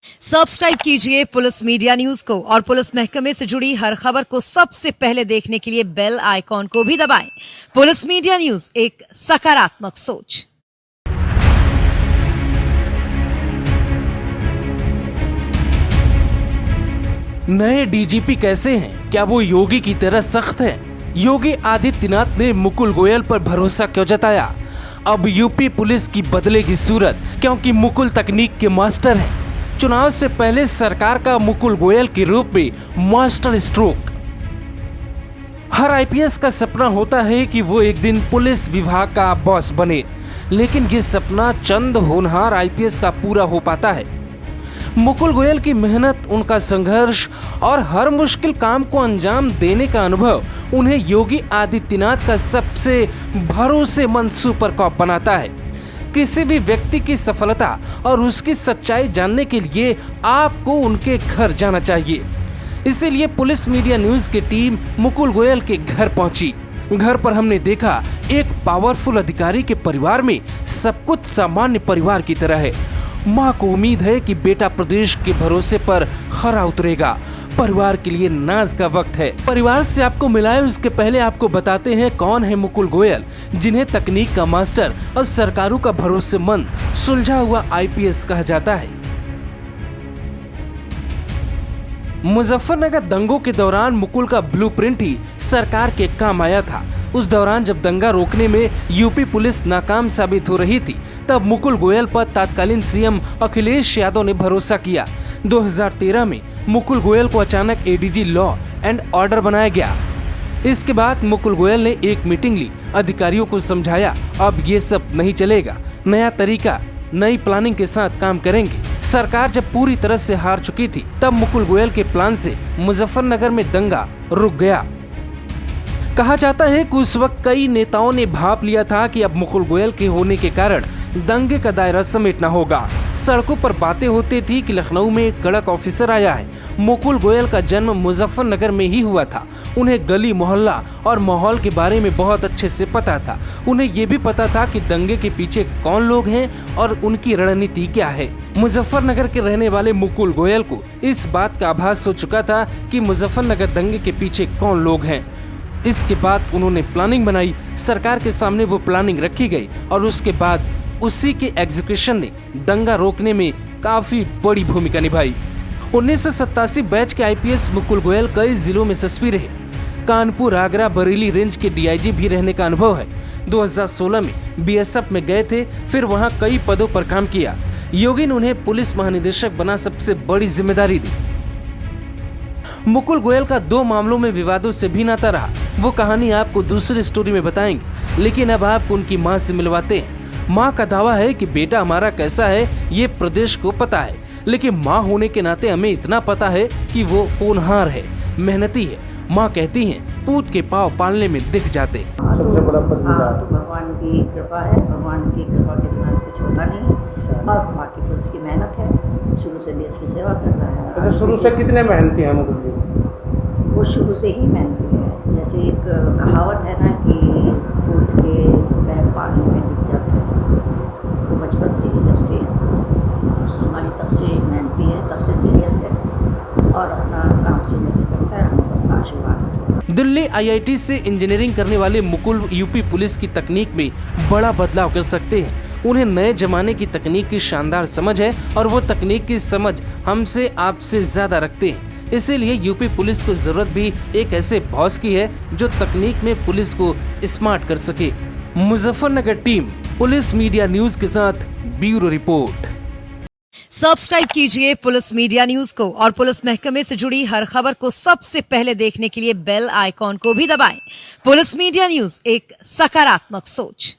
Subscribe कीजिए police media news को और पुलिस महकमे से जुड़ी हर खबर को सबसे पहले देखने के लिए बेल आइकॉन को भी दबाएं। पुलिस मीडिया न्यूज, एक सकारात्मक सोच। नए डीजीपी कैसे हैं? क्या वो योगी की तरह सख्त हैं? योगी आदित्यनाथ ने मुकुल गोयल पर भरोसा क्यों जताया? अब यूपी पुलिस की बदलेगी सूरत, क्योंकि मुकुल तकनीक के मास्टर हैं। चुनाव से पहले सरकार का मुकुल गोयल के रूप में मास्टर स्ट्रोक। हर आईपीएस का सपना होता है कि वो एक दिन पुलिस विभाग का बॉस बने, लेकिन ये सपना चंद होनहार आईपीएस का पूरा हो पाता है। मुकुल गोयल की मेहनत, उनका संघर्ष और हर मुश्किल काम को अंजाम देने का अनुभव उन्हें योगी आदित्यनाथ का सबसे भरोसेमंद सुपर कॉप बनाता है। किसी भी व्यक्ति की सफलता और उसकी सच्चाई जानने के लिए आपको उनके घर जाना चाहिए। इसीलिए पुलिस मीडिया न्यूज की टीम मुकुल गोयल के घर पहुंची। घर पर हमने देखा एक पावरफुल अधिकारी के परिवार में सब कुछ सामान्य परिवार की तरह है। माँ को उम्मीद है कि बेटा प्रदेश के भरोसे पर खरा उतरेगा। परिवार के लिए नाज का वक्त है। परिवार से आपको मिलाए उसके पहले आपको बताते हैं कौन है मुकुल गोयल, जिन्हें तकनीक का मास्टर और सरकारों का भरोसेमंद सुलझा हुआ आईपीएस कहा जाता है। मुजफ्फरनगर दंगों के दौरान मुकुल का ब्लूप्रिंट ही सरकार के काम आया था। उस दौरान जब दंगा रोकने में यूपी पुलिस नाकाम साबित हो रही थी, तब मुकुल गोयल पर तत्कालीन सीएम अखिलेश यादव ने भरोसा किया। 2013 में मुकुल गोयल को अचानक एडीजी लॉ एंड ऑर्डर बनाया गया। इसके बाद मुकुल गोयल ने एक मीटिंग ली, अधिकारियों को समझाया अब ये सब नहीं चलेगा, नया तरीका, नई प्लानिंग के साथ काम करेंगे। सरकार जब पूरी तरह से हार चुकी थी, तब मुकुल गोयल के प्लान से मुजफ्फरनगर में दंगा रुक गया। कहा जाता है कि उस वक्त कई नेताओं ने भाप लिया था कि अब मुकुल गोयल के होने के कारण दंगे का दायरा समेटना होगा। सड़कों पर बातें होती थी कि लखनऊ में एक कड़क ऑफिसर आया है। मुकुल गोयल का जन्म मुजफ्फरनगर में ही हुआ था। उन्हें गली मोहल्ला और माहौल के बारे में बहुत अच्छे से पता था। उन्हें ये भी पता था कि दंगे के पीछे कौन लोग हैं और उनकी रणनीति क्या है। मुजफ्फरनगर के रहने वाले मुकुल गोयल को इस बात का आभास हो चुका था कि मुजफ्फरनगर दंगे के पीछे कौन लोग हैं। इसके बाद उन्होंने प्लानिंग बनाई, सरकार के सामने वो प्लानिंग रखी गई और उसके बाद उसी के एग्जीक्यूशन ने दंगा रोकने में काफी बड़ी भूमिका निभाई। 1987 बैच के आईपीएस मुकुल गोयल कई जिलों में एसएसपी रहे। कानपुर, आगरा, बरेली रेंज के डीआईजी भी रहने का अनुभव है। 2016 में बीएसएफ में गए थे, फिर वहां कई पदों पर काम किया। योगी ने उन्हें पुलिस महानिदेशक बना सबसे बड़ी जिम्मेदारी दी। मुकुल गोयल का 2 मामलों में विवादों से भी नाता रहा। वो कहानी आपको दूसरी स्टोरी में बताएंगे, लेकिन अब आपको उनकी माँ से मिलवाते हैं। माँ का दावा है कि बेटा हमारा कैसा है ये प्रदेश को पता है, लेकिन माँ होने के नाते हमें इतना पता है कि वो होनहार है, मेहनती है। माँ कहती हैं पूत के पाँव पालने में दिख जाते। सबसे बड़ा तो भगवान की कृपा है। भगवान की कृपा के बिना कुछ होता नहीं है, और बाकी फिर उसकी मेहनत है। शुरू से देश की सेवा कर रहा है। अच्छा, शुरू से कितने मेहनती हैं मुकुल जी? वो शुरू से ही मेहनती है। जैसे एक कहावत है ना कि पूत के पैर पालने में दिख जाता है। वो बचपन से ही, जब से संभाली तब से मेहनती है, तब से सीरियस है और अपना काम सीने से करता है। हम सबका आशीर्वाद है उसके साथ। दिल्ली आईआईटी से इंजीनियरिंग करने वाले मुकुल यूपी पुलिस की तकनीक में बड़ा बदलाव कर सकते हैं। उन्हें नए जमाने की तकनीक की शानदार समझ है और वो तकनीक की समझ हमसे आपसे ज्यादा रखते हैं। इसीलिए यूपी पुलिस को जरूरत भी एक ऐसे बॉस की है जो तकनीक में पुलिस को स्मार्ट कर सके। Muzaffarnagar team police media news के साथ ब्यूरो रिपोर्ट। सब्सक्राइब कीजिए पुलिस मीडिया न्यूज को और पुलिस महकमे से जुड़ी हर खबर को सबसे पहले देखने के लिए बेल आइकॉन को भी दबाएं। पुलिस मीडिया न्यूज, एक सकारात्मक सोच।